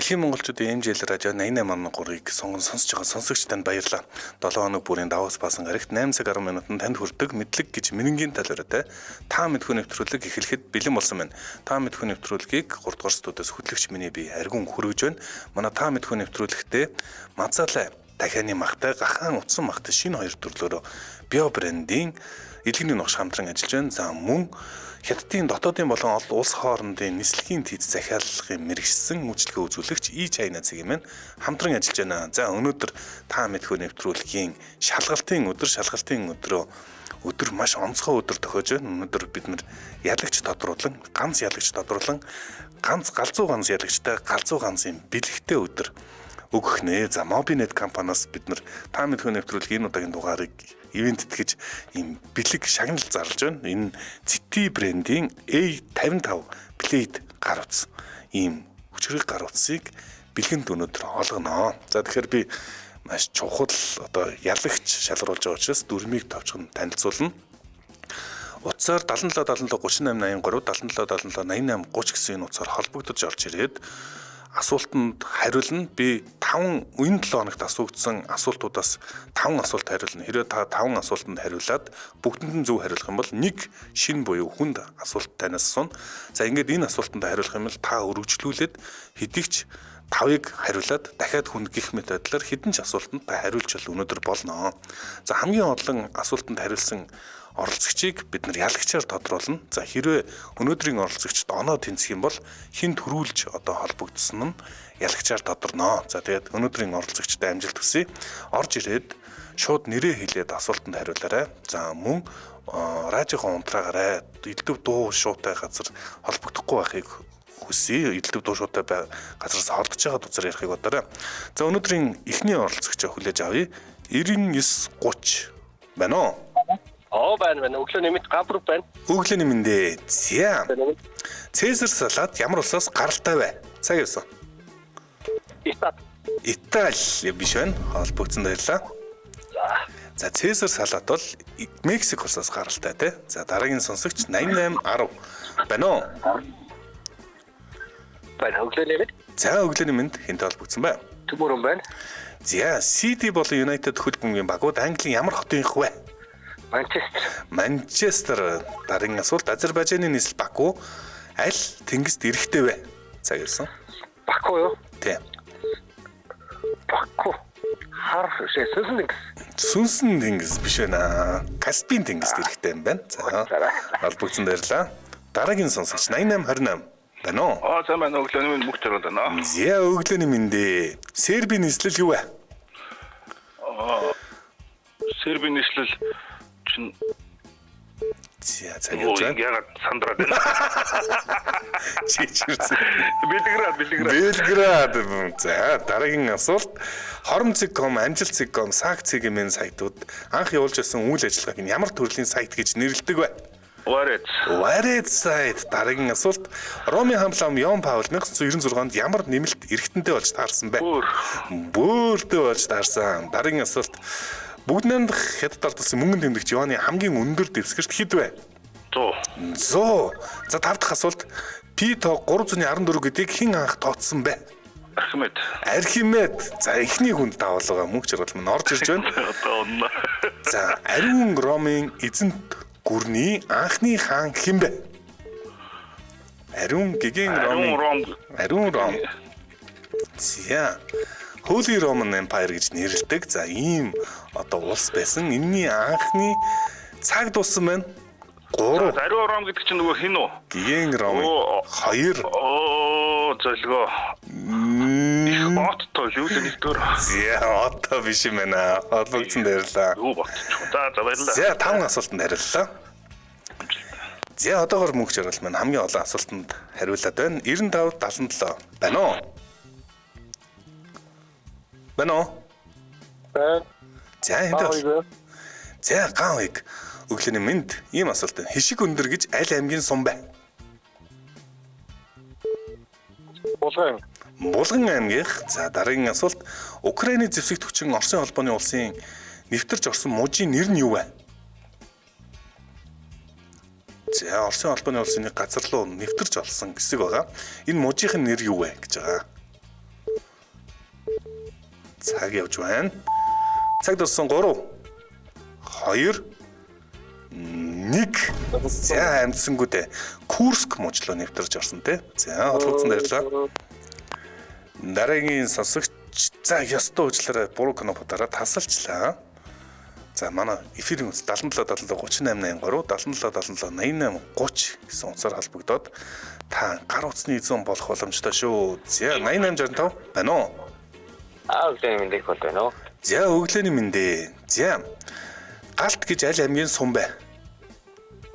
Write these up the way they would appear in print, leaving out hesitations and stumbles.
Дэлхийн монголчуудын МЖЛ радио 88.3-ыг сонсож байгаа сонсогч танд баярлалаа. 7 хоног бүрийн даваас баасан гарагт 8 цаг 10 минутанд танд хүрдэг мэдлэг гэж мэрэнгийн талаараатай та мэдхүү нэвтрүүлэг эхлэхэд бэлэн болсон байна. Та мэдхүү нэвтрүүлгийг 3 дугаар студиос хөтлөгч миний би Аргун хүргэж байна. Манай та мэдхүү нэвтрүүлэгтээ Мазалай дахианы махтай гахаан утсан махтай шинэ хоёр төрлөөрөө био брендийн илгэний ногш хамтран ажиллаж байна. За мөн Хятадын дотоодын болон улс хоорондын нислэгийн тийц захиалгын мэрэгсэн үйлчлэгээ үзүүлэгч China цэгийн маань хамтран ажиллаж байна. За өнөөдөр та мэдхүү нэвтрүүлгийн шалгалтын өдөр маш онцгой өдөр тохиож байна. Өнөөдөр бид нэр ялагч тодруулан, ганц галзуу ганц ялагчтай галзуу ганцын бэлэгтэй өдөр өгөх нэ. За Mobinet компаниас бид нар та мэдхүү нэвтрүүлгийн энэ удаагийн дугаарыг ивентэд гэж ийм бэлэг шагнал зарлж байна. Энэ ZT брендийн A55 Blade гар утас. Ийм хүчрэг гар утсыг бэлгэнд өнөөдөр олгоно. За тэгэхээр би маш чухал ялагч шалгаруулж байгаа учраас дүрмийг товчхон танилцуулна. Утсаар 77 77 38 83 77 77 88 30 гэсэн энэ утсаар холбогдож орж ирээд асуултанд хариулна. Би 5 энэ 7 хоногт асуугдсан асуултуудаас 5 асуулт хариулна. Хэрвээ та 5 асуултанд хариулаад бүгдэнд нь зөв хариулах юм бол нэг шинэ буюу хүнд асуулт танаас асууна. За ингээд энэ асуултанд хариулах юм бол та өргөжлүүлээд хэдийгч 5-ыг хариулаад дахиад хүнд гих мэт байдлаар хэдэн ч асуултанд та хариулж өнөөдөр болно. За хамгийн олон асуултанд хариулсан оролцогчийг бид нар ялагчаар тодруулна. За хэрвээ өнөөдрийн оролцогчд оноо тэнцэх юм бол хинт хөрүүлж холбогдсон нь ялагчаар тодорно. За тэгээд өнөөдрийн оролцогчтой амжилт хүсье. Орж ирээд шууд нэрээ хэлээд асуултанд хариулаарай. За мөн радиохон унтраагаарай. Элдв дуу шуутай газар холбогдохгүй байхыг хүсье. Элдв дуу шуутай газараас хордож байгаа утсаар ярихыг бодоорой. За өнөөдрийн эхний оролцогчоо хүлээж авъя. 9930 байна уу? байна. Өглөөний мэд габр байна. Өглөөний мэндэ. Зя. Цэзар салаад ямар улсаас гаралтай вэ? Цаг явсан. Итали биш байна. Холбогдсон баярлаа. За Цэзар салаад бол Мексик улсаас гаралтай тий. За дараагийн сонсогч 8810 байна уу? Байна. Өглөөний мэд. За өглөөний мэд хинт холбогдсон бай. Төмөрөн байна. За City болон United хөлбөмбөгийн багууд Английн ямар хотынх вэ? Манчестер. Дараагийн асуулт Азербайджаны нийслэл Баку аль тэнгист эрэхтэй вэ? Цаг явсан. Баку юу? Тий. Баку. Сүнсэн тэнгис биш байна. Каспийн тэнгист эрэхтэй юм байна. За. Холбогдсон баярлаа. Дараагийн сонсогч 8828 байна уу? За манай өглөөний минь мөх төрөнд байна. Зя өглөөний минь. Сербийн нийслэл юу вэ? Сербийн нийслэл За цаг явж байна. Ягаад сандраад байна? Чичирсэн. Белград. За дараагийн асуулт Хоромцэг.com, Амжилт.com, Саг.com-ийн сайтууд анх явуулж байсан үйл ажиллагааг нь ямар төрлийн сайт гэж нэрлэдэг вэ? Варец сайт. Дараагийн асуулт Ромын хамлам Йон Паул 1996-нд ямар нэмэлт эргэнтэнтэй болж таарсан бэ? Бөөртэй болж таарсан. Дараагийн асуулт бүгд найрамдах хятад ардсан мөнгөн тэмдэгч Йоны хамгийн өндөр дэвсгэрт хэд вэ? 100. За 5 дахь асуулт P-то 314 гэдгийг хэн анх тооцсон бэ? Архимед. За эхний хүнд даваал байгаа мөнх жаргал минь орж ирж байна. За Ариун Ромын эзэнт гүрний анхны хаан хэн бэ? Ариун Ром. За Holy Roman Empire гэж нэрлэдэг. За ийм улс байсан. Энэний анхны цаг дууссан байна. 3. Ариун Ром гэдэг чинь нөгөө хин үү? Гиен Ром 2. Зөлгөө. Отто юу л нэгдүгээр. За отто биш юм байна. Холбогдсон баярлаа. Юу ботчих. За баярлаа. За 5 асуултанд хариуллаа. За одоогор мөнх жаргал маань хамгийн олон асуултанд хариулаад байна. 95 77 байна уу? Байна. За энд. За гаавыг өглөөний мэнд ийм асуулт байна. Хишиг өндөр гэж аль аймгийн сум бэ? Булган аймгийнх. За дараагийн асуулт Украины зэвсэгт хүчин Оросын холбооны улсын нэвтэрч орсон мужийн нэр нь юу вэ? За Оросын холбооны улсын газар руу нэвтэрч олсон хэсэг байгаа. Энэ мужийн нэр юу вэ гэж байгаа? Цаг явж байна. Цаг дууссан 3 2 1. За амтсангуудэ Курск мужлоо нэвтэрч орсон тий. За холбогдсон баярлалаа. Дараагийн сонсогч за ёстой уучлаарай буруу кнопк дараа тасалчлаа. За манай эфирийн үс 77 77 38 83 77 77 88 30 гэсэн утсаар холбогдоод та гар утасны эзэн болох боломжтой шүү. За 8865 байна уу? өглөөний мэндийг бол байна уу? За өглөөний мэндэ. За Галт гэж аль аймгийн сум бэ?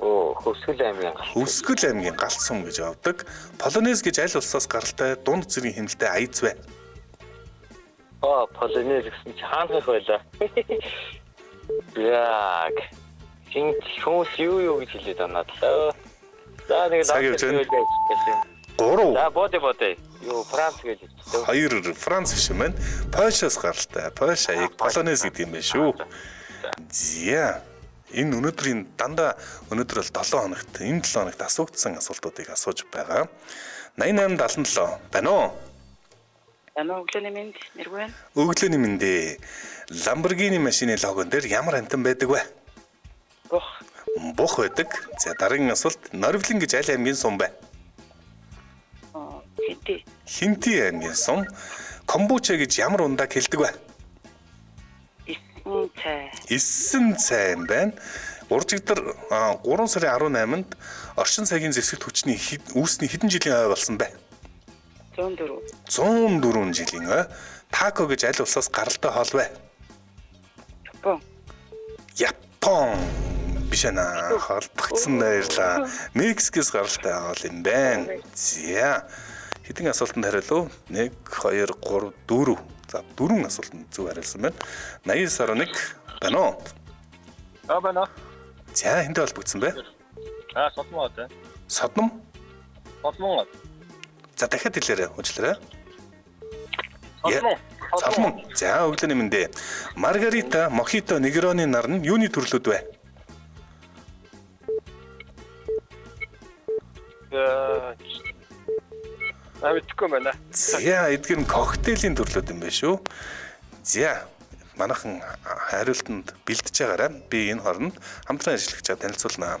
Хөвсгөл аймгийн галт. Хөвсгөл аймгийн Галт сум гэж авдаг. Полонез гэж аль улсаас гаралтай дунд зэргийн хэмнэлтэй аяз вэ? Полонез гэсэн чи хаанх байлаа? Яг. Хүмүүс юу гэж хэлээд байна лээ. За нэг лав. 3 За бодё. Юу Франц гэж хэлсэн. 2 Франц биш юм байна. Польшаас гаралтай. Польш аяг Полонез гэдэг юм байна шүү. За энэ өнөөдөр бол 7 хоногт энэ 7 хоногт асуугдсан асуултуудыг асууж байгаа. 8877 байна уу? Өглөөний мэнд нэргүй байна. Өглөөний мэндэ. Lamborghini машины логон дээр ямар амтан байдаг вэ? Бух байдаг. За дараагийн асуулт Норвлин гэж аль аймгийн сум бэ? Хинти аймгийн сум. Комбуча гэж ямар ундаг хэлдэг вэ? Исэн цай юм байна. Уржигдэр 3 сарын 18-нд орчин цагийн зэвсэгт хүчний үүсний хэдэн жилийн ой болсон бэ? 104 жилийн ой. Тако гэж аль улсаас гаралтай хоол вэ? Япон. Биш ээ холбогдсон баярлаа. Мексикээс гаралтай хоол юм байна. За хэдэн асуултанд хариулв? 1 2 3 4. За 4 асуултанд зөв хариулсан байна. 89.1 байна уу? Байна. За хинтээ холбогдсон бэ? Содмоо тий. Содном? Содмоо. За дахиад хэлээрэй, уучлаарай. Содмоо. За өглөөний мэндэ. Маргарита, Мохито, Негроны нар нь юуны төрлүүд вэ? Мэдгүй байна. За эдгээр нь коктейлийн төрлүүд юм байна шүү. За манайхан хариултанд бэлдэж байгаарай. Би энэ хооронд хамтран ажиллагчаа танилцуулнаа.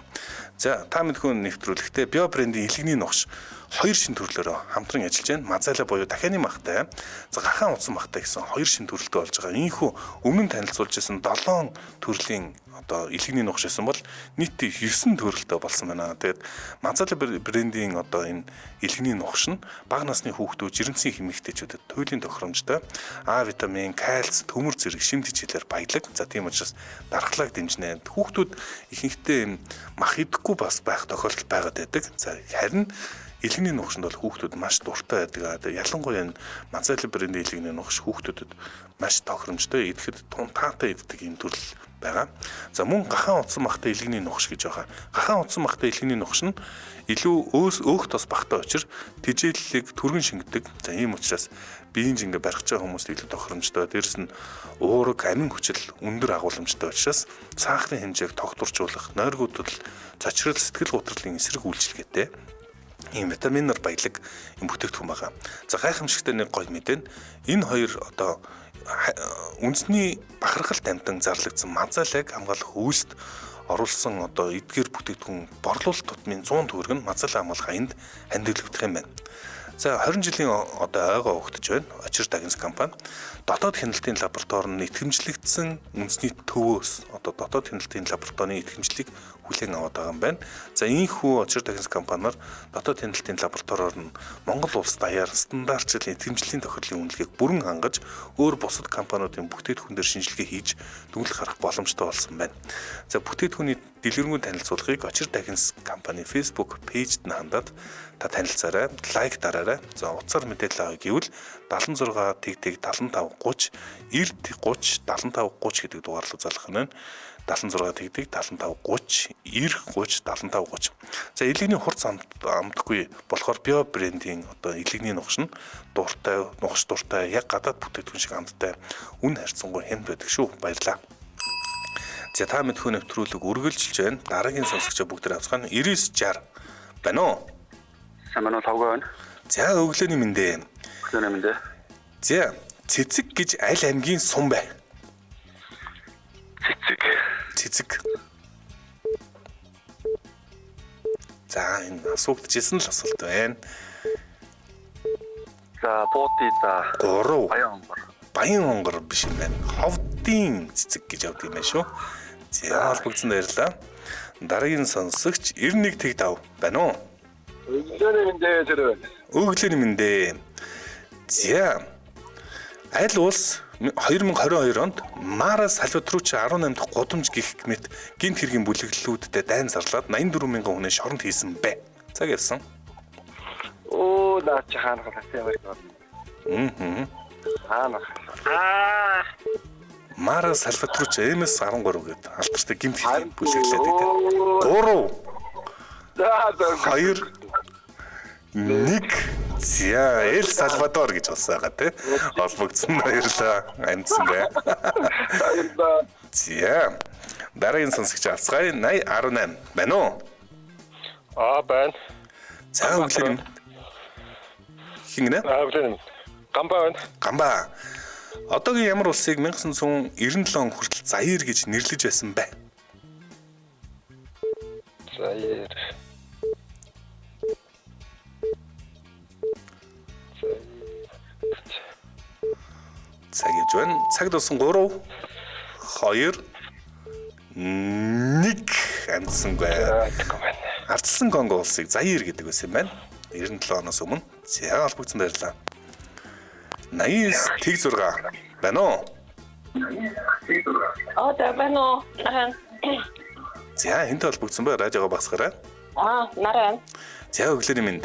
За та мэдгүй нэвтрүүлэгтээ био брендийн илгэний нухш 2 шин төрлөөрөө хамтран ажиллаж байна. Мазала буюу дахианы махтай. За гахаан утсан махтай гэсэн 2 шин төрөлтэй болж байгаа. Ийхүү өмнө нь танилцуулж байсан 7 төрлийн илгэний нухш байсан бол нийтдээ 9 төрөлтэй болсон байна. Тэгээд Мазала брендийн энэ илгэний нухш нь бага насны хүүхдүүд, жирэмсэн эмэгтэйчүүдэд туйлын тохиромжтой А витамин, кальц, төмөр зэрэг шимт хичээлээр баялаг. За тийм учраас дархлааг дэмжинэ. Хүүхдүүд ихэнхдээ мах идэхгүй бас байх тохиолдол байгаад байдаг. За харин илгэний нухшинд бол хүүхдүүд маш дуртай байдаг. Ялангуяа Мазала брендийн илгэний нухш хүүхдүүдэд маш тохиромжтой, идэхэд тун таатай иддэг юм төрөл байгаа. За мөн гахаан утсан махтай илгэний нухш гэж байгаа. Гахаан утсан махтай илгэний нухш нь илүү өөх тос багтай учраас тэжээллийг түргэн шингэдэг. За ийм учраас биеийн жингээ барих чаа хүмүүст илүү тохиромжтой. Дээрэс нь уураг, амин хүчил өндөр агуулмжтай учраас сахарын хэмжээг тогтворжуулах, нойргуудад цочрол, сэтгэл гутралын эсрэг үйлчилгээтэй ийм витаминаар баялаг юм бүтээгдэхүүн байгаа. За гайхамшигтай нэг гоё мэдээ нь энэ хоёр үндэсний бахархалт амтан зарлагдсан Мазалаг хамгаалах үйлсд оруулсан эдгээр бүтээгдэхүүн борлуулалт тутмын 100 төгрөг нь Мазала амгалах аянд хандивлагдах юм байна. За 20 жилийн ойгоо өгдөж байна. Очир Дагинс компани дотоод хяналтын лаборатори нь итгэмжлэгдсэн үндэсний төвөөс дотоод хяналтын лабораторийн итгэмжлэлийг хүлээн аваад байгаа юм байна. За ийхүү Очир Дагинс компаниар дотоод хяналтын лабораториор нь Монгол улс даяар стандартчлалын итгэмжлэлийн тохиолдлын үнэлгээг бүрэн хангаж өөр бусад компаниудын бүтээгдэхүүнээр шинжилгээ хийж дүгнэлт гаргах боломжтой болсон байна. За бүтээгдэхүүний дэлгэрэнгүй танилцуулгыг Очир Дагинс компани Facebook пэйжд нь хандаад та танилцаарай, лайк дараарай. За утсаар мэдээлэл авъя гэвэл 76 тэгтэг 75 30 90 30 75 30 гэдэг дугаарлуу залгах нь байна. 76 тэгтэг 75 30 90 30 75 30. За илгэний хурц амтгүй болохоор био брендийн илгэний нухш нь дуртай, нухш дуртай, яг гадаад бүтээгдэхүүн шиг амттай үн харьцангуй хямд байдаг шүү. Баярлалаа. За та мэдхүү нэвтрүүлэг үргэлжилж байна. Дараагийн сонсогчоо бүгд авцгаана 9960 байна уу? Самано тавгаа байна. За өглөөний мэндэ. Өглөөний мэндэ. За Цэцэг гэж аль аймгийн сум бэ? Цэцэг. Цэцэг. За энэ асуугдчихсэн л асуулт байна. За бууди за. 3. Баянгор. Баян онгор биш юм байна. Ховдын цэцэг гэж явдаг юм байна шүү. За холбогдсон баярлалаа. Дараагийн сонсогч 91 тэг 5 байна уу? Өглөөний мэндэ зэрэг. Өглөөний мэндэ. За аль улс 2022 онд Мара Салватруччи 18 дахь гудамж гих мэт гинт хэргийн бүлэглэлүүдтэй дайн зарлаад 84 мянган хүний шоронд хийсэн бэ. Цаг явсан. Оо наа чи хаана халасан юм бэ? Хаана. Мара Салватруччи MS13 гэдэг алдартай гинт хэргийн бүлэглэлээд байдаг. 3 2 1 За Эл Салвадор гэж болсон байгаа тий. Холбогдсон баярлаа. Амьдсан бай. За дараагийн сонсогч авцгаая 8018 байна уу? Байна. За өглөө хингэнэ? Өглөө. Гамбаа байна. Гамбаа. Одоогийн ямар улсыг 1997 он хүртэл Заир гэж нэрлэж байсан бэ? Заир. Цаг явж байна. Цаг дууссан 3 2 1 амтсангүй. Ардсан Конго улсыг Заир гэдэг байсан юм байна. 97 оноос өмнө. За холбогдсон баярлалаа. 89 тэг 6 байна уу? Да байна уу? За энд холбогдсон бай радиогоо багсгаарай. Наран. За өглөөний мэнд.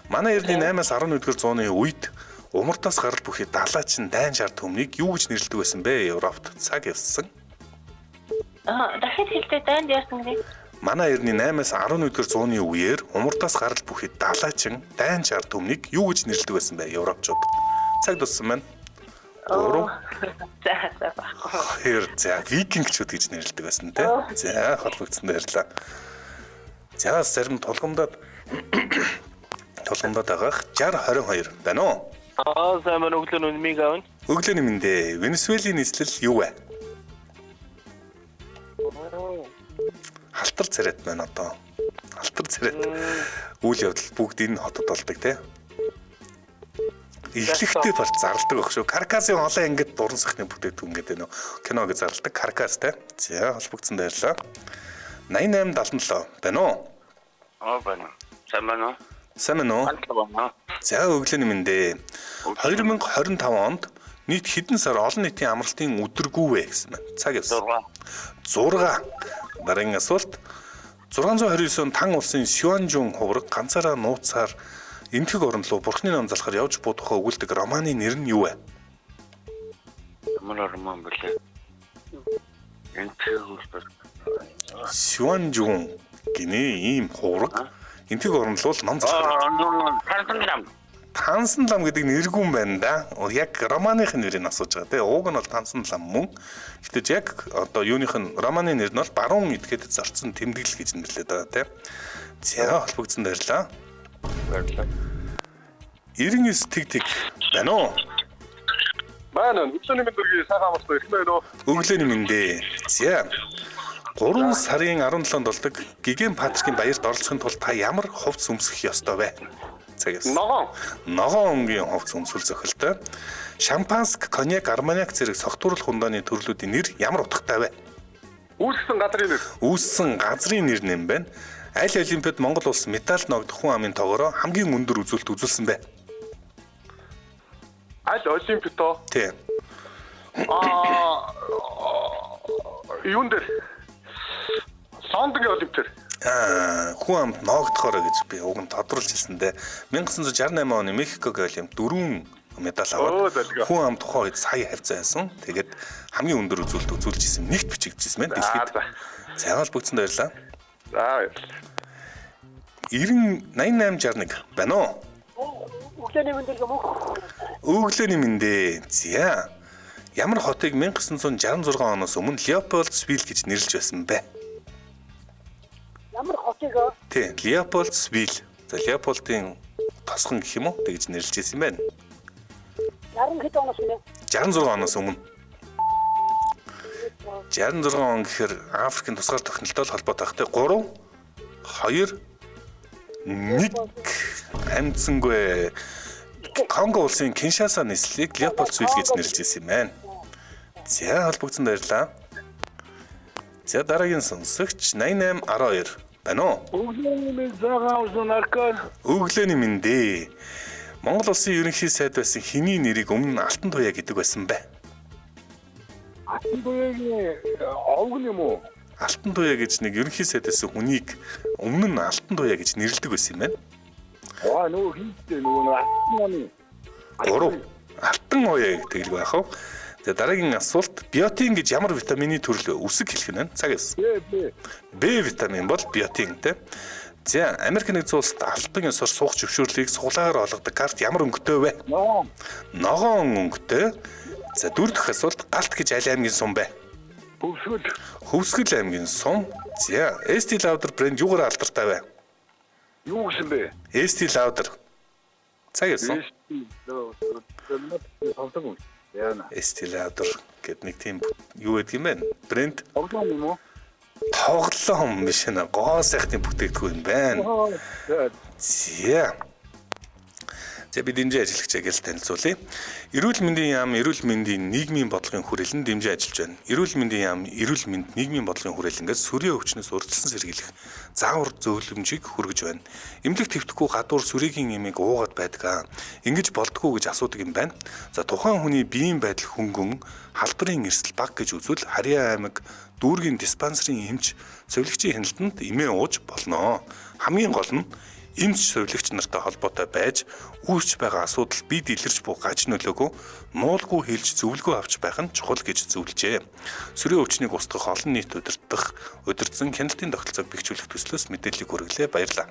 Манай эрдний 8-аас 11-р зууны үед умартаас гарал бүхий далайчин дайн шар төмнийг юу гэж нэрлэдэг байсан бэ? Европт цаг явсан. Дахиад хэлдэг дайнд яасан гэдэг. Манай эрдний 8-аас 11-р зууны үеэр умартаас гарал бүхий далайчин дайн шар төмнийг юу гэж нэрлэдэг байсан бэ? Европчууд. Цаг дуссан байна. 3 За викингчүүд гэж нэрлэдэг байсан те. За холбогдсон баярлалаа. За зарим тулгамдаад агаах 6022 байна уу? Сайн өглөө үнмиг аавна. Өглөөний мэндэ. Венесуэлийн нийслэл юу вэ? Халтар царайт байна одоо. Халтар царайт. Үйл явдал бүгдийг нь хотод болдог те. Эхлэхдээ бол зарладаг байх шүү. Каркасын холоо ингээд дуран сахны бүтээгдэхүүн гэдэг нөө киног зарладаг каркас те. За холбогдсон баярлаа. 8877 байна уу? Байна. Сайн байна уу? Сайн байна уу? За өглөөний мэндэ. 2025 онд нийт хэдэн сар олон нийтийн амралтын өдөргүй вэ гэсэн байна. Цаг явсан. 6. Дараагийн асуулт. 629 он Тан улсын Сюанжун хувраг ганцаараа нууцаар энтэг орон руу бурхны ном залхаар явж будахаа өгүүлдэг романы нэр нь юу вэ? Роман билээ. Энтэг үлдэр. Сюанжун гинэ ийм хувраг энтэг орон руу ном залхаар. Тансан лам гэдэг нэргүүн байна да. Яг романых нэрийг асууж байгаа те. Ууг нь бол Тансан лам мөн. Гэтэл яг одоо юуных нь романы нэр нь бол Баруун этгээд зорцсон тэмдэглэл гэж нэрлэдэг байгаа те. За холбогдсон баярлаа. Баярлалаа. 99 тэг байна уу? Байна. Өглөөний мэнд үргэлж сайхан амарсан ирэх байна уу? Өглөөний мэндэ. За 3 сарын 17-нд болдог Гиген Патрикийн баярт оролцохын тулд та ямар хувцс өмсөх ёстой вэ? Цагаас. Ногоон өнгийн хувцс өмсвөл зохилтой. Шампанск, коньяк, арманиак зэрэг согтууруулах хундааны төрлүүдийн нэр ямар утгатай вэ? Үүссэн газрын нэр. Үүссэн газрын нэр нэм байна. Аль олимпиад Монгол улс медаль ногдох хүн амын тоогоороо хамгийн өндөр үзүүлэлт үзүүлсэн бэ? Аль олимпиадо? Тий. Юун дээр? Лондонгийн олимпиад. Хүн амд ногдохороо гэж би уг нь тодруулж хэлсэндээ 1968 оны Мехикогийн олимпиад 4 медаль аваад хүн ам тухайн үед сая хавцаа байсан. Тэгээд хамгийн өндөр үзүүлэлт үзүүлж исэн нэгт бичигдчихсэн байна. Дэлхийд. За холбогдсон баярлаа. За. 8861 байна уу? Өглөөний мэндэ юм уу? Өглөөний мэндэ. За. Ямар хотыг 1966 оноос өмнө Леопольдсвилл гэж нэрлэж байсан бэ? Ямар хотыг? Тий, Леопольдсвилл. За Леопольдын тосгон гэх юм уу? Тэгж нэрлэж байсан юм байна. 60 хэд оноос өмнө? 66 оноос өмнө. 66 он гэхээр Африкийн тусгаар тогтнолтой холбоотой хахтай 3 2 1 амцсангүй Конго улсын Киншаса нийслэлийг Леопольд зүйл гэж нэрлэж ирсэн юм байна. За холбогдсон баярлаа. За дараагийн сонсогч 8812 байна уу? Өглөөний цагаан усан аркан. Өглөөний мэндэ. Монгол улсын ерөнхий сайд байсан хэний нэрийг өмнө Алтан туяа гэдэг байсан бэ? Алтан туяагийн овг юм уу? Алтан туяа гэж нэг ерөнхий сайд байсан хүнийг өмнө нь Алтан туяа гэж нэрлэдэг байсан юм байна. Нөгөө хийдтэй нөгөө алтан. 3 Алтан уяа гэдэг л байх уу? За дараагийн асуулт биотин гэж ямар витамины төрөл үсэг хэлэх нь байна? Цаг яс. Б витамин бол биотин те. За Америк нэгдсэн улсад алтан ёсоор суух зөвшөөрлийг суглаагаар олгодог карт ямар өнгөтэй вэ? Ногоон өнгөтэй. За дөрөв дэх асуулт галт гэж аль аймгийн сум бэ? Хөвсгөл аймгийн сум. За Estee Lauder брэнд юугаар алдартай вэ? Юу гэсэн бэ? Estee Lauder. Цаг яс. Estee Lauder гэдэг нэг тийм юу гэдэг юм бэ? Брэнд Тоглоом юм уу? тоглоом биш нэ гоо сайхны бүтээгдэхүүн юм байна. За. За бид энэ ажиллагчаа гэж танилцуулъя. Эрүүл мэндийн яам эрүүл мэндийн нийгмийн бодлогын хүрээлэнд дэмжиж ажиллаж байна. Эрүүл мэндийн яам эрүүл мэнд нийгмийн бодлогын хүрээлэнгээс сүрийн өвчнөөс урьдчилан сэргийлэх заавар зөвлөмжийг хүргэж байна. Эмнэлэг твдэхгүй гадуур сүрийн эмийг уугаад байдаг. Ингэж болдгоо гэж асуудаг юм байна. За тухайн хүний биеийн байдал хөнгөн халдварын эрсдэл баг гэж үзвэл Харьяа аймаг дүүргийн диспансерын эмч совилгчийн хяналтанд эмээ ууж болно. Хамгийн гол нь эмч совилгч нартай холбоотой байж үүсч байгаа асуудал бид илэрч буй гаж нөлөөгөө нуулгүй хэлж зөвлөгөө авч байх нь чухал гэж зөвлөжээ. Сүрийн өвчнийг устгах олон нийт удирдсан хяналтын тогтолцоог бэхжүүлэх төслөөс мэдээллийг хүргэлээ. Баярлалаа.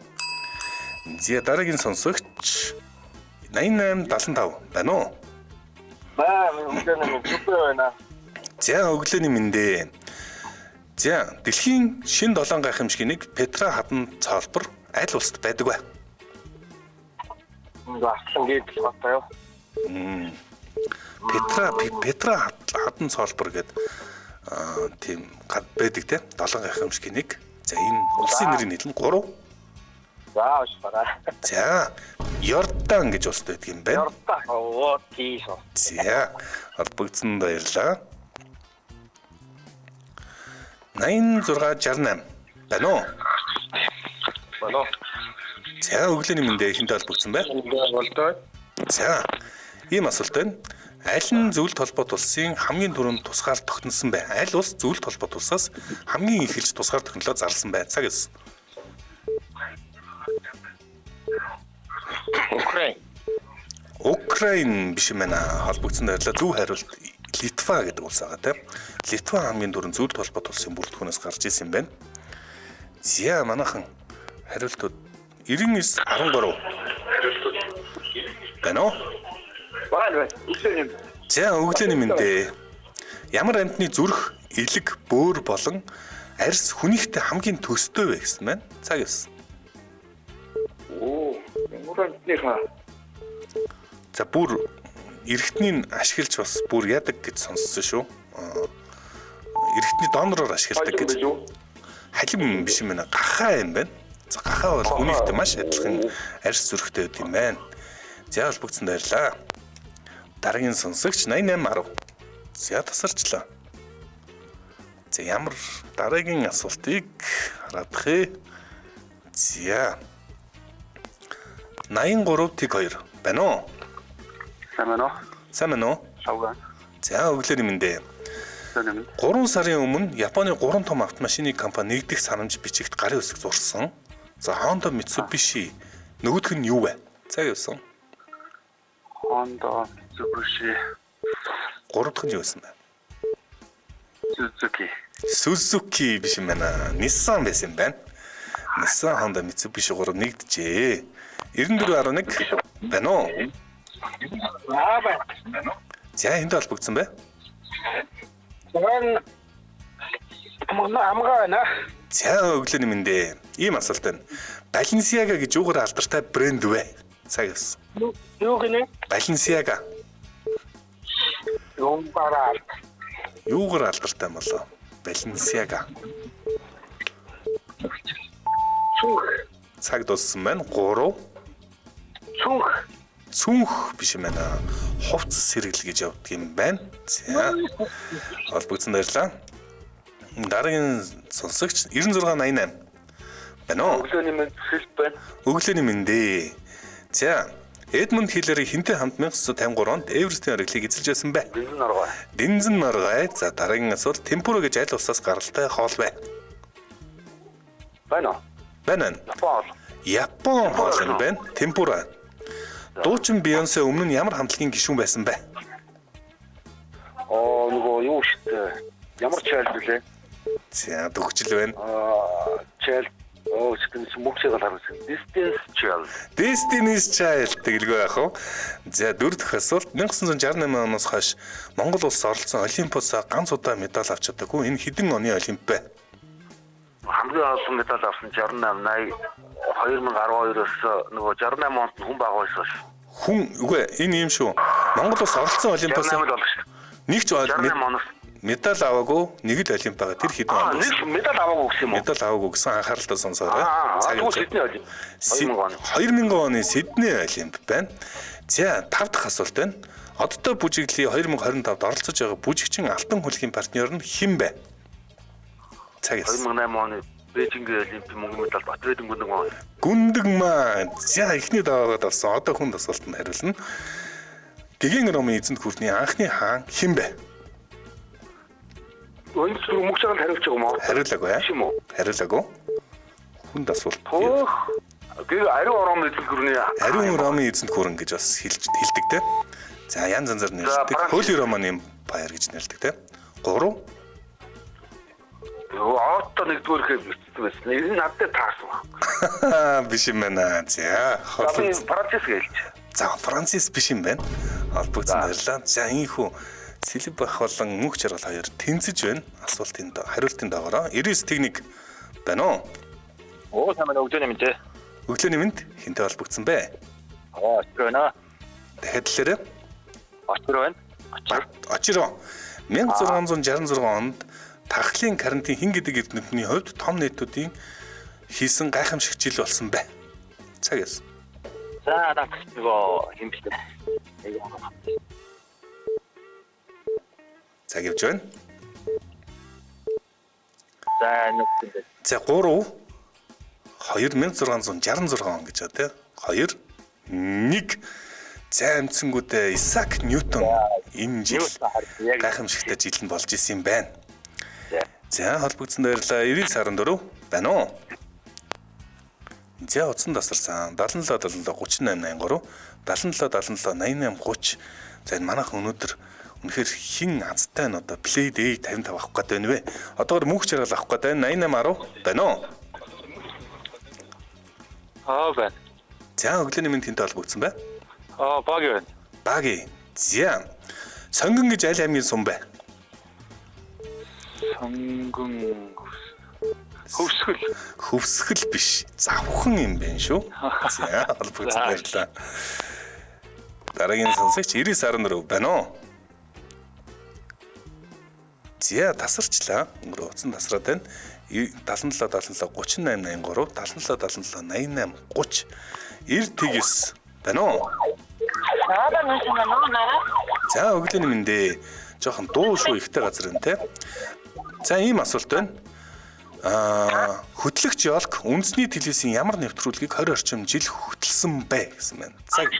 За дараагийн сонсогч 8875 байна уу? За өглөөний мэндэ. За дэлхийн шин 7 гайхамшигыг Петра хадан цаалбар аль улсад байдаг вэ? Асан гэдэг батаа юу? Петра хадан цаалбар гэдэг тийм байдаг те 7 гайхамшигыг. За энэ улсын нэрийн хэлэн 3. Зааш бараа. За Йордан гэж улсад байдаг юм байна. Йордан оо тийш. За холбогдсон баярлаа. 8668 байна уу? Болоо. За өглөөний мэндэ хинтэ холбогдсон бай. Болтой. За ийм асуулт байна. Аль нь зөвлөлт холбоот улсын хамгийн түрүүнд тусгаар тогтносон бэ? Аль улс зөвлөлт холбоот улсаас хамгийн ихэлж тусгаар тогтнолоо зарласан бэ? Цаг эс. Украин биш юм байна. Холбогдсон байрлаа. Зөв хариулт Литва гэдэг улс байгаа тийм. Литва хамгийн түрүүнд зөвлөлт холбоот улсын бүрэлдэхүүнээс гарч ирсэн юм байна. За манайхан хариултууд 9913 байна уу? Баал. За өглөөний мэндэ. Ямар амьтны зүрх, элэг, бөөр болон арьс хүнийхтэй хамгийн төстэй вэ гэсэн байна. Цаг эс. Мурантныхаа. За бүр эрэгтнийг ашиглаж бас бүр ядаг гэж сонссон шүү. Эрэгтний донороор ашигладаг гэж. Халим биш юм байна. Гахаа юм байна. За гахаа бол хүнийхтэй маш адилхан арьс зүрхтэй байдаг юм байна. За холбогдсон баярлаа. Дараагийн сонсогч 8810. За тасарчлаа. За ямар дараагийн асуултыг хараадах вэ? За 83-2 байна уу? Сайн байна уу? За өглөөний мэндэ. 3 сарын өмнө Японы 3 том автомашины компани нэгдэх санамж бичигт гарын үсэг зурсан. За Honda, Mitsubishi нөгөөх нь юу вэ? Цаг явсан. Honda, Mitsubishi. 3 дахь нь юу байсан бэ? Suzuki биш юм байна. Nissan байсан юм байна. Nissan, Honda, Mitsubishi 3 нэгдэжээ. 94.1 байна уу? байна. За энд холбогдсон бай. Амгаа байна. За өглөөний мэндэ. Ийм асуулт байна. Balenciaga гэж юугаар алдартай брэнд вэ? Цаг явсан. Юу гинэ? Balenciaga. Юугаар алдартай юм болоо? Balenciaga. Цаг дууссан байна. 3. Цүнх биш юм байна. Хувцас сэргэл гэж явдаг юм байна. За. Холбогдсон баярлаа. Дараагийн сонсогч 9688 байна уу? Өглөөний мэнд хэлб байна. Өглөөний мэндэ. За. Эдмунд Хиллери хинтээ хамт 1953 онд Эверестийн оргилыг эзэлж байсан бэ? Дэнзэн норгой. За дараагийн асуулт темпура гэж аль улсаас гаралтай хоол вэ? Байна. Байна. Япон хоол юм байна. Темпура. Дуучин Бейонсе өмнө нь ямар хамтлагийн гишүүн байсан бэ? Нөгөө юу штэ. Ямар чайлд үлээ? За төгжл байна. Чайлд чигтэн мөксөг гаргасан. Destiny's Child тэгэлгүй яах вэ? За дөрөв дэх асуулт 1968 оноос хойш Монгол улс оролцсон Олимпиадаас ганц удаа медаль авч чадаагүй. Энэ хэдэн оны Олимп бэ? Хамгийн олон медаль авсан 68 80 2012-оос нөгөө 68 онд хүн байгуулсан ш. Хүн үгүй энэ юм шүү. Монгол улс оролцсон Олимпиадаас нэг ч медаль аваагүй нэг л Олимп байгаа. Тэр хэдэн он? Нэг медаль аваагүй гэсэн юм уу? Медаль аваагүй гэсэн анхааралтай сонсоорой. Сидней Олимп. 2000 оны Сидней Олимп байна. За 5 дахь асуулт байна. Одтой бүжиглийн 2025-д оролцож байгаа бүжигчин алтан хөлгийн партнер нь хэн бэ? Цаг 2008 оны Бээжинг Олимпийн мөнгө медаль Батбайдан Гүндэг маа. За эхний даваагаад авсан. Одоо хүнд асуултанд хариулна. Гэгийн Ромын эзэнт гүрний анхны хаан хэн бэ? Өнц мөксөг хариулж байгаа юм уу? Хариулаагүй юм уу? Хариулаагүй. Хүнд асуулт. Гээ ариун Ромын эзэнт гүрний ариун Ромын эзэнт гүрэн гэж бас хэлдэг те. За янз янзаар нэрлэдэг. Holy Roman Empire гэж нэрлэдэг те. 3. Отто нэгдүгээр хэлсэн байсан. Энэ надад таасан. Биш юм байна. За Францис гэлж. За Францис биш юм байна. Холбогдсон баярлалаа. За инхүү Сэлб бах болон мөнх жаргал хоёр тэнцэж байна. Асуултын хариултын доогоороо 99 техник байна уу? Сайн өглөөний мэнд. Өглөөний мэнд хинтээ холбогдсон бэ? Очир байна. Дахиад хэлээрэй. Очир байна. Очир. 1666 онд Тархлын карантин хин гэдэг эрдэмтний хувьд том нийтүүдийн хийсэн гайхамшигт жил болсон бай. Цаг яасан. За нөгөө хин бэлээ. Цаг явж байна. За 3 2666 он гэж байна тий. 2 1 за амцсангуудаа Исаак Ньютон энэ жил гайхамшигтай жил нь болж исэн юм байна. За холбогдсон баярлалаа. 9914 байна уу? За утсан тасарсан 77 77 3883 77 77 88 30. За энэ манайх өнөөдөр үнэхээр хин азтай нь одоо Play Day 55 авах гээд байна вэ? Одоогор мөнх жаргал авах гээд байна 8810 байна уу? байна. За өглөөний мэнд хинтэй холбогдсон бай. Баги байна. Баги. За сонгон гэж аль аймгийн сум бэ? Сонгон Хөвсгөл биш. Завхан юм байна шүү. За холбогдсон баярлалаа. Дараагийн сонсогч 9914 байна уу? За тасарчлаа. Өнгөрөө утсан тасраад байна. 77 77 3883 77 77 88 30 99 байна уу? За өглөөний мэндэ. Жохон дуу шүү ихтэй газар энэ те. За ийм асуулт байна. Хөтлөгч Ёлк үндэсний телевизийн ямар нэвтрүүлгийг 20 орчим жил хөтлсөн бэ гэсэн байна. Цаг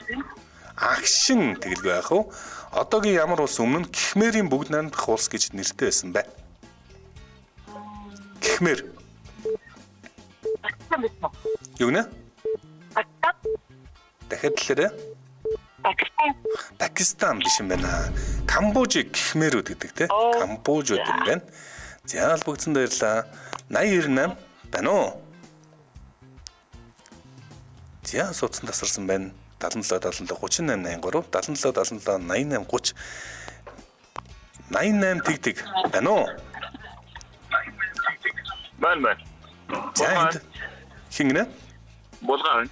агшин тэгэлгүй яах вэ? Одоогийн ямар улс өмнө нь Кхмерийн бүгд найрамдах улс гэж нэртэй байсан бэ? Кхмер. Юу нэ? Дахиад хэлээрэй. Пакистан биш юм байна. Камбож Кхмерүүд гэдэг те. Камбожууд юм байна. За холбогдсон баярлаа. 8098 байна уу? За суудсан тасарсан байна. 77 77 3883 77 77 88 30 88 тэгдэг байна уу? Байна. За хингэнэ? Булган.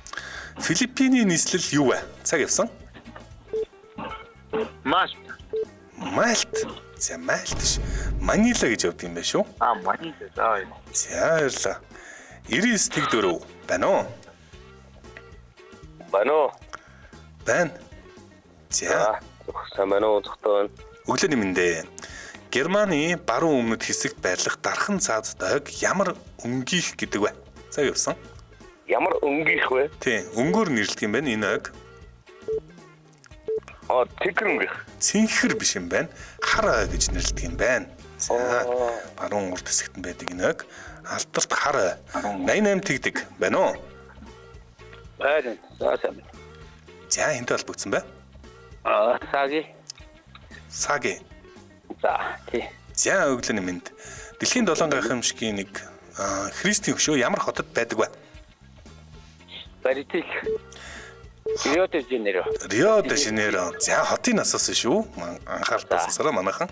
Филиппиний нийслэл юу вэ? Цаг явсан. Малт. За Малт ш. Манила гэж явдаг юм байна шүү. Манила. За. За баярлаа. 99-4 байна уу? Бано. Байна. За. Самано зөвхөн Өглөөний мэндэ. Германы баруун өмнөд хэсэгт байрлах дархан цаад дойг ямар өнгийх гэдэг вэ? За явсан. ямар өнгийх вэ? Тийм, өнгөөр нэрлэдэг юм байна энэ ойг. Тэгэр өнгийх. Цэнхэр биш юм байна. Хар ой гэж нэрлэдэг юм байна. За, баруун урд хэсэгт байдаг энэ ойг. Алдарт хар ой. 88 тэгдэг байна уу? Байна. За, энэтэй холбогдсон бай. Саги. За, тий. За, өглөөний мэнд. Дэлхийн 7 гайхамшигын нэг Христийн хөшөө ямар хотод байдаг вэ? Баритик. Рио де Жанейро. Рио де Жанейро. За, хотын асуусан шүү. Анхаарал татсараа манайхан.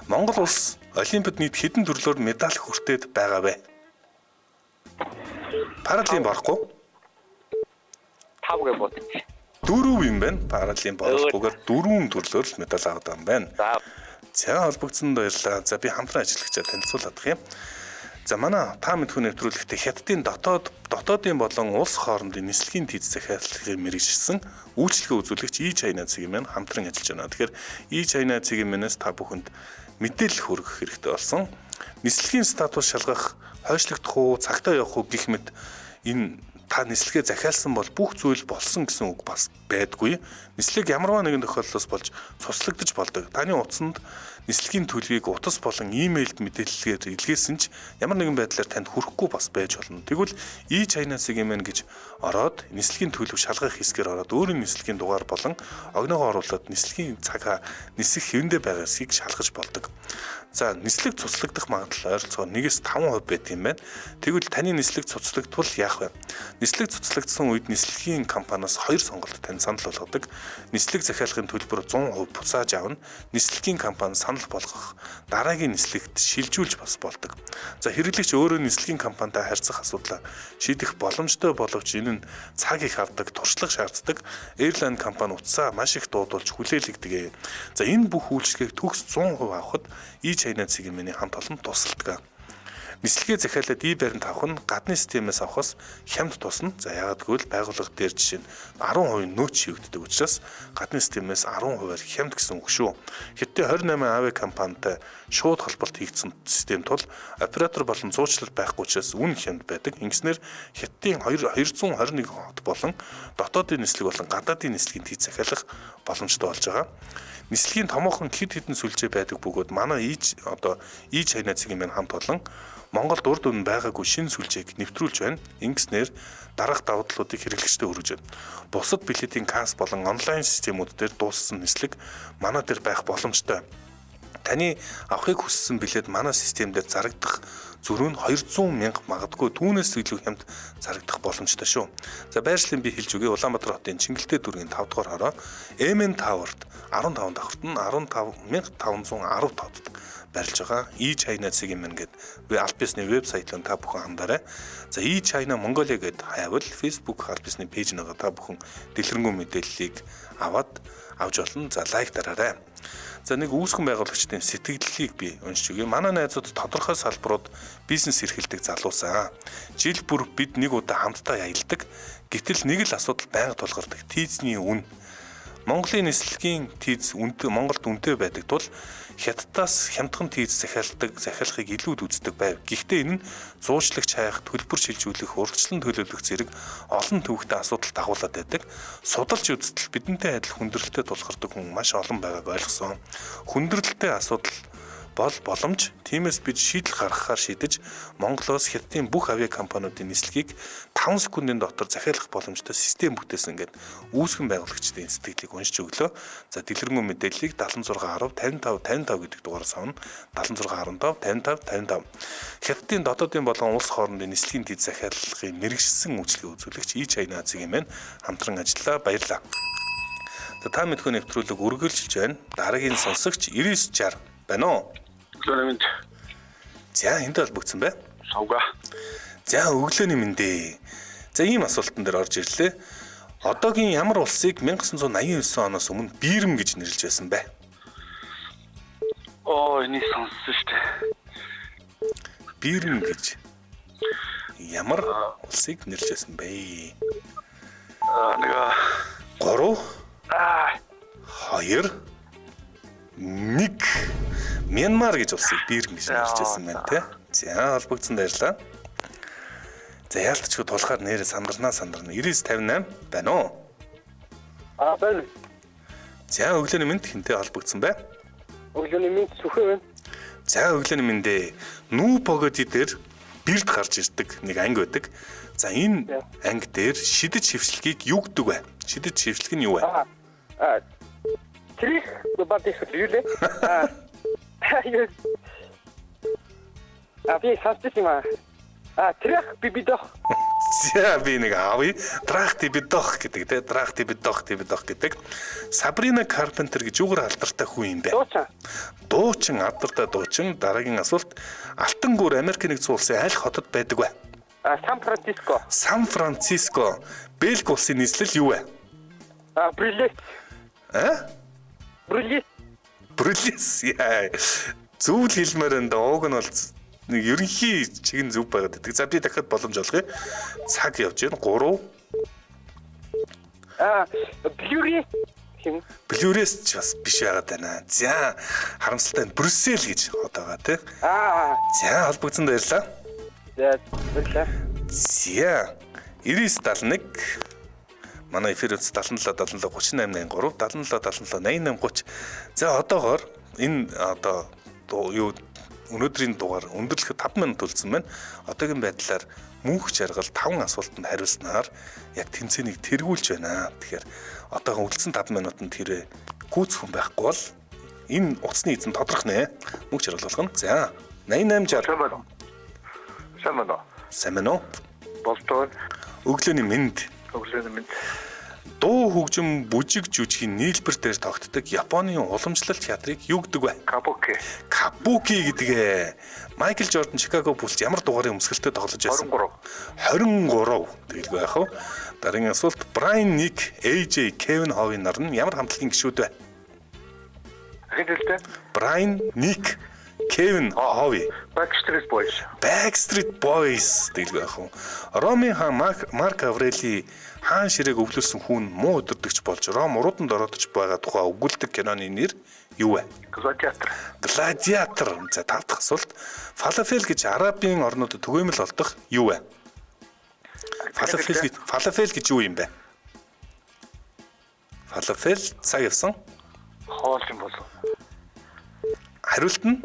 Монгол улс Олимпиад нийт хэдэн төрлөөр медаль хүртээд байгаа вэ? Паралимп орохгүй? 5 гэ бод. 4 юм байна. Паралимп орохгүйгээр 4 төрлөөр медаль аваад байгаа юм байна. За, холбогдсонд баярлалаа. За, би хамтран ажиллагчаа танилцуулах юм. За, манай та мэдхүү нэвтрүүлэгтээ Хятадын дотоодын болон улс хоорондын нислэгийн тийц захиалгыг мэргэжсэн үйлчлэгээ үзүүлэгч E-China цэгийн маань хамтран ажиллаж байна. Тэгэхээр E-China цэгийн манаас та бүхэнд мэдээлэл хүргэх хэрэгтэй болсон. Нислэгийн статус шалгах, хойшлогдох уу, цагтаа явах уу гэх мэт энэ та нислэгээ захиалсан бол бүх зүйл болсон гэсэн үг бас байдгүй. Нислэг ямарваа нэгэн тохиолдлоос болж цуслагдаж болдог. Таны утсанд нислэгийн төлөвийг утас болон имэйлд мэдээлэлээр илгээсэн ч ямар нэгэн байдлаар танд хүрэхгүй бас байж болно. Тэгвэл E-China цэгийн мэн гэж ороод нислэгийн төлөв шалгах хэсгээр ороод өөрийн нислэгийн дугаар болон огноогоо оруулаад нислэгийн цагаа нисэх хэвэндээ байгаа хэсгийг шалгаж болдог. За, нислэг цуслагдах магадлал ойролцоогоор 1-5% байдаг юм байна. Тэгвэл таны нислэг цуслагдвал яах вэ? Нислэг цуслагдсан үед нислэгийн компаниас 2 сонголт танд санал болгодог. Нислэг захиалгын төлбөр 100% буцааж авна. Нислэгийн компани санал болгох дараагийн нислэгт шилжүүлж бас болдог. За, хэрэглэгч өөрөө нислэгийн компанитай харьцах асуудлаа шийдэх боломжтой боловч энэ нь цаг их авдаг, туршлага шаарддаг. Airline компани утсаа маш их дуудулж хүлээлгдэг. За, энэ бүх үйлчлэгийг төгс 100% авахд E-China цэгийн миний хамт олон тусалдаг. Нислэгээ захиалаад баримт авах нь гадны системээс авахаас хямд тусна. За, яагаад гэвэл байгууллага дээр жишээ нь 10% нөөц шийддэг учраас гадны системээс 10%-аар хямд гэсэн үг шүү. Хятадын 28 авиа компанитай шууд холболт хийгдсэн систем тул оператор болон зуучлал байхгүй учраас үн хямд байдаг. Ингэснээр Хятадын 221 хот болон дотоодын нислэг болон гадаадын нислэгийн тийц захиалах боломжтой болж байгаа. Нислэгийн томоохон хэд хэдэн сүлжээ байдаг бөгөөд манай E-China цэгийн мэн хамт олон Монголд урд өмнө байгаагүй шинэ сүлжээг нэвтрүүлж байна. Ингэснээр дараах давуу талуудыг хэрэглэгчдэд хүргэж байна. Бусад билетийн касс болон онлайн системүүд дээр дууссан нислэг манай дээр байх боломжтой. Таны авахыг хүссэн билет манай систем дээр зарагдах зөрүү нь 200 мянга магадгүй түүнээс илүү хямд зарагдах боломжтой шүү. За, байршлын би хэлж өгье. Улаанбаатар хотын Чингэлтэй дүргийн 5 дугаар хороо MN Tower-д 15 давхарт нь 15510 тооцдог барилж байгаа. E-China цэгийн мэн гэдэг аль бисны вебсайтлан та бүхэн хандаарай. За, E-China Mongolia гэд хайвал Facebook аль бисны пэйж нэгээ та бүхэн дэлгэрэнгүй мэдээллийг авч болно. За, лайк дараарай. За, нэг үүсгэн байгуулагчдын сэтгэлдлийг би уншиж өгье. Манай найзууд тодорхой салбарууд бизнес эрхэлдэг залуусаа. Жил бүр бид нэг удаа хамтдаа аялдаг. Гэтэл нэг л асуудал байнга тулгардаг. Тийзний үн. Монголын нислэгийн тийз Монголд үнэтэй байдаг тул Хятадаас хямдхан тийз захиалгыг илүүд үздэг байв. Гэхдээ энэ нь зуучлагч хайх, төлбөр шилжүүлэх, урьдчилан төлөвлөх зэрэг олон төвөгтэй асуудал дагуулад байдаг. Судалж үзтэл бидэнтэй адил хүндрэлтэй тулгардаг хүн маш олон байгааг ойлгосон. Хүндрэлтэй асуудал бол боломж. Тиймээс бид шийдэл гаргахаар шийдэж Монголоос Хятадын бүх авиа компаниудын нислэгийг 5 секундын дотор захиалах боломжтой систем бүтээсэн гэдэг үүсгэн байгуулагчдын сэтгэлийг уншиж өглөө. За, дэлгэрэнгүй мэдээллийг 7610 55 55 гэдэг дугаараас авна. 7615 55 55. Хятадын дотоодын болон улс хоорондын нислэгийн тийц захиалгын мэргэжсэн үйлчлэгээ үзүүлэгч E-China цэгийн мэн хамтран ажиллаа. Баярлалаа. За, та мэдхүү нэвтрүүлэг үргэлжилж байна. Дараагийн сонсогч 9960 байна уу? Өглөөний мэнд. За, энд холбогдсон бай. Савга. За, өглөөний мэндэ. За, ийм асуултан дээр орж ирлээ. Одоогийн ямар улсыг 1989 оноос өмнө Бирм гэж нэрлэж байсан бэ? энийг сонссон шүү дээ. Бирм гэж ямар улсыг нэрлэжсэн бэ? Нэг 3 2 1 Мянмар гэж улсыг Бирм гэж нэрлэжсэн байна те. За холбогдсон баярлалаа. За яалтчгүй тулахаар нэрээ сандарна. 9958 байна уу? байна. За өглөөний мэнд хинтээ холбогдсон бай. Өглөөний минь сүхэ байна. За өглөөний мэндээ нүү погоди дээр бирд гарч ирдэг нэг анги байдаг. За энэ анги дээр шидэж хөвшлгийг юу гэдэг вэ? Шидэж хөвшлэг нь юу вэ? Трих бабадих юу лээ? Би састис юм аа. Трих бибидох. За би нэг аавь трахти бидох гэдэг те трахти бидох гэдэг. Сабрина Карпентер гэж үгээр алдартай хүн юм бэ. Дуучин алдартай дуучин. Дараагийн асуулт Алтан гүр Америк нэгдсэн улсын аль хотод байдаг вэ? Сан Франциско. Бельги улсын нийслэл юу вэ? Брюлес. Брюлес. Зөв л хэлмээр энэ ууг нь бол нэг ерөнхий чиг нь зөв байгаад байдаг. За би дахиад боломж олгоё. Цаг явж байна. 3 Блюрес ч бас биш байгаад байна. За харамсалтай нь Брюссел гэж одоо байгаа тий. За холбогдсон баярлаа. За баярлалаа. За 9971 манай эфир үз 77 77 38 83 77 77 88 30. За одоогоор энэ одоо юу өнөөдрийн дугаар өндөрлөхөд 5 минут үлдсэн байна. Одоогийн байдлаар мөнх жаргал 5 асуултанд хариулснаар яг тэмцээнийг тэргүүлж байна. Тэгэхээр одоогийн үлдсэн 5 минутанд тэрэ гүйцэх хүн байхгүй бол энэ утасны эзэн тодорхой нэ. Мөнх жаргал болгоно. За 8860. Сайн байна уу? Болтоо. Өглөөний мэнд. Дуу хөгжим бүжиг жүжигийн нийлбэр дээр тогтдог Японы уламжлалт театрыг юу гэдэг вэ? Кабуки гэдгээ. Майкл Жордан Чикаго Буллс ямар дугаарын өмсгөлтөд тоглож байсан? 23 тэгэлгүй яах вэ? Дараагийн асуулт Брайан Ник, AJ, Кевин Ховийн нар нь ямар хамтлагийн гишүүд вэ? Брайан Ник, Кевин Хови. Backstreet Boys тэгэлгүй яах вэ? Роми хаан Марк Аврели хаан ширээг өвлөсөн хүн муу өдөрдөгч болж Ром урууданд ороодож байгаа тухай өгүүлдэг киноны нэр юу вэ? Гладиатор. За 5 дахь асуулт. Фалафел гэж арабын орнуудад түгээмэл олдох юу вэ? Фалафел гэж юу юм бэ? Фалафел цаг явсан. Хоол юм болов. Хариулт нь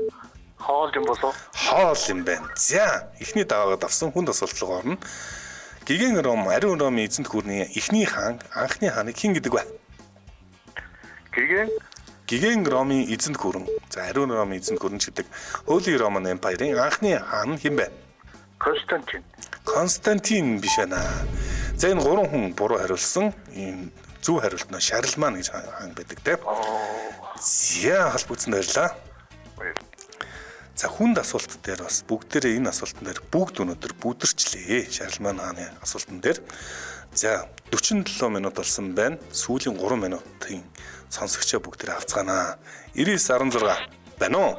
Хоол юм болов. Хоол юм байна. За эхний даваагаад авсан хүнд асуулт руу орно. Гигэн Ром, ариун Ромын эзэнт гүрний эхний хаан, анхны хааныг хэн гэдэг вэ? Гигэн Ромын эзэнт гүрэн. За ариун Ромын эзэнт гүрэн гэдэг Holy Roman Empire-ын анхны хаан хэн бэ? Константин биш байна. За энэ 3 хүн буруу хариулсан. Энэ зөв хариулт нь Шарлеман гэж хаан байдаг те. За холбогдсон баярлаа. За хүнд асуулт дээр бас бүгдээрээ энэ асуултан дээр бүгд өнөөдөр бүдэрчлээ. Шарлеман хааны асуултан дээр. За 47 минут болсон байна. Сүүлийн 3 минутын сонсогчоо бүгдээрээ авцгаанаа. 9916 байна уу?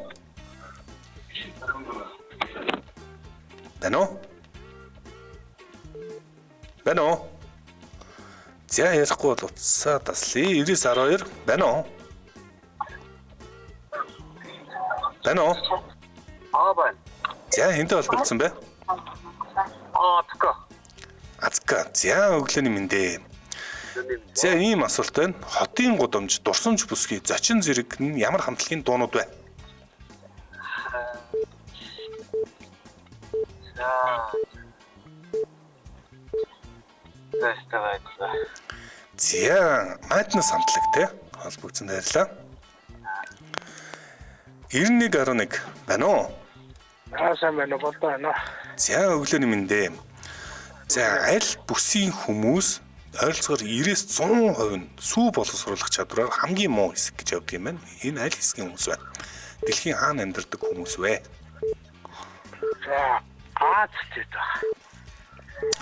Байна уу? За ярихгүй бол утсаа таслая. 9912 байна уу? Байна уу? Байна. За хинтээ холбогдсон бэ? Азка. За өглөөний мэндэ. За ийм асуулт байна. Хотын гудамж, дурсамж бүсгүй зочин зэрэг нь ямар хамтлагийн дуунууд вэ? За Madness хамтлаг те холбогдсон байрлаа. 9111 байна уу? Сайн байна болоо байна. За өглөөний мэндэ. За аль бүсийн хүмүүс ойролцоогоор 90-100% нь сүү боловсруулах чадвараар хамгийн муу хэсэг гэж явдаг юм байна. Энэ аль хэсгийн хүмүүс вэ? Дэлхийн хаана амьдардаг хүмүүс вэ? За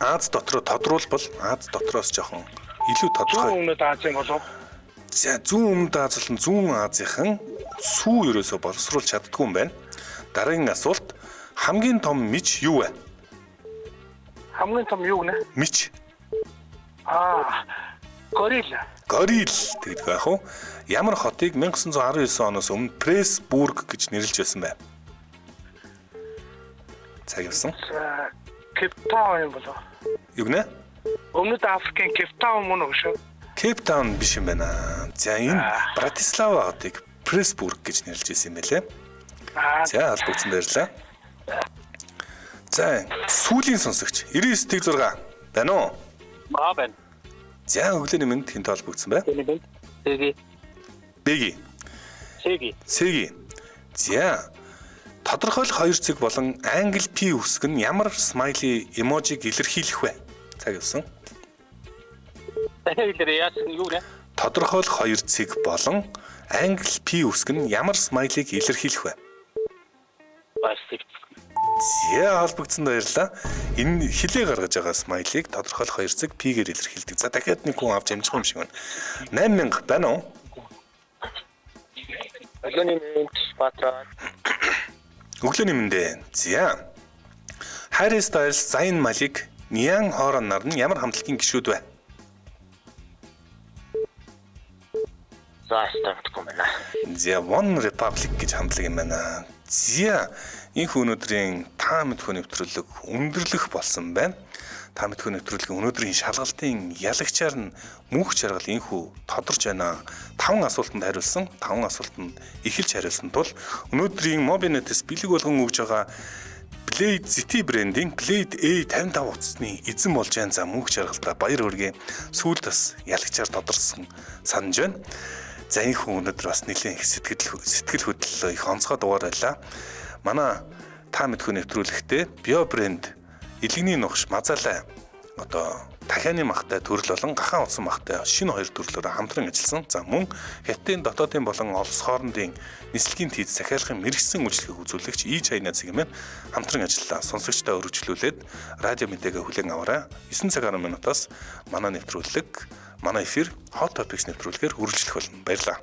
Аз дотроо тодруулбал Аз дотроос жоохон илүү тодорхой. Өмнөд Азийн болов. За зүүн өмнөд Аз болон зүүн Азийнхан сүү ерөөсө боловсруулж чаддгүй юм байна. Дараагийн асуулт хамгийн том мич юу вэ? Хамгийн том юу гэнэ? Мич. Горил. Горил гэдэг байх уу? Ямар хотыг 1919 оноос өмнө Прессбург гэж нэрлэж байсан бэ? Цаг явсан. Кейптаун юм болоо. Юу гэнэ? Өмнөд Африкийн Кейптаун мөн үү шүү? Кейптаун биш юм байна. За энэ Братислава хотыг Прессбург гэж нэрлэж байсан юм байлээ. За албагдсан баярлалаа. За сүүлийн сонсогч 99.6 байна уу? байна. За өглөөний мэнд хинт холбогдсон бай. Бэги. Сэги. За тодорхойлох хоёр цэг болон англи P үсэг нь ямар смайли эможиг илэрхийлэх вэ? Цаг явсан. Тодорхойлох хоёр цэг болон англи P үсэг нь ямар смайлыг илэрхийлэх вэ? За холбогдсон баярлалаа. Энэ хилээ гаргаж байгаа смайлыг тодорхойлох хоёр цэг P-гээр илэрхийлдэг. За дахиад нэг хүн авч амжих юм шиг байна. 8000 байна уу? Өглөөний мэндэ. За. Harry Styles, Zayn Malik, Niang Horan нар нь ямар хамтлагийн гишүүд вэ? За One Republic гэж хамтлаг юм байна. За энэ өнөөдрийн та мэдхүү нэвтрүүлэг өндөрлөх болсон байна. Та мэдхүү нэвтрүүлгийн өнөөдрийн шалгалтын ялагчаар нь мөнх жаргал инхүү тодорч байна. 5 асуултанд хариулсан, 5 асуултанд эхэлж хариулсан тул өнөөдрийн Mobinet-с бэлэг болгон өгж байгаа Blade City брендийн Blade A55 утасны эзэн болж байгаа. За мөнх жаргалтаа баяр хүргэе. Сүүлд бас ялагчаар тодорсон санаж байна. За энэ хүн өнөөдөр бас нэлээд их сэтгэл хөдлөл их онцгой дугаар байлаа. Манай та мэдхүү нэвтрүүлэгтээ био брэнд илгэний нухш мазалай одоо дахианы махтай төрөл болон гахаан утсан махтай шинэ хоёр төрлөөр хамтран ажилласан. За мөн хятадын дотоодын болон улс хоорондын нислэгийн тийц захиалгын мэрэгсэн үйлчлэгийг үзүүлэгч E-China цэгийн хамтран ажиллаа. Сонсогчдоо өргөжлүүлээд радио мэдээгээ хүлээн аваарай. 9 цаг 10 минутаас манай нэвтрүүлэг, манай эфир Hot Topics нэвтрүүлгээр үргэлжлэх болно. Баярлалаа.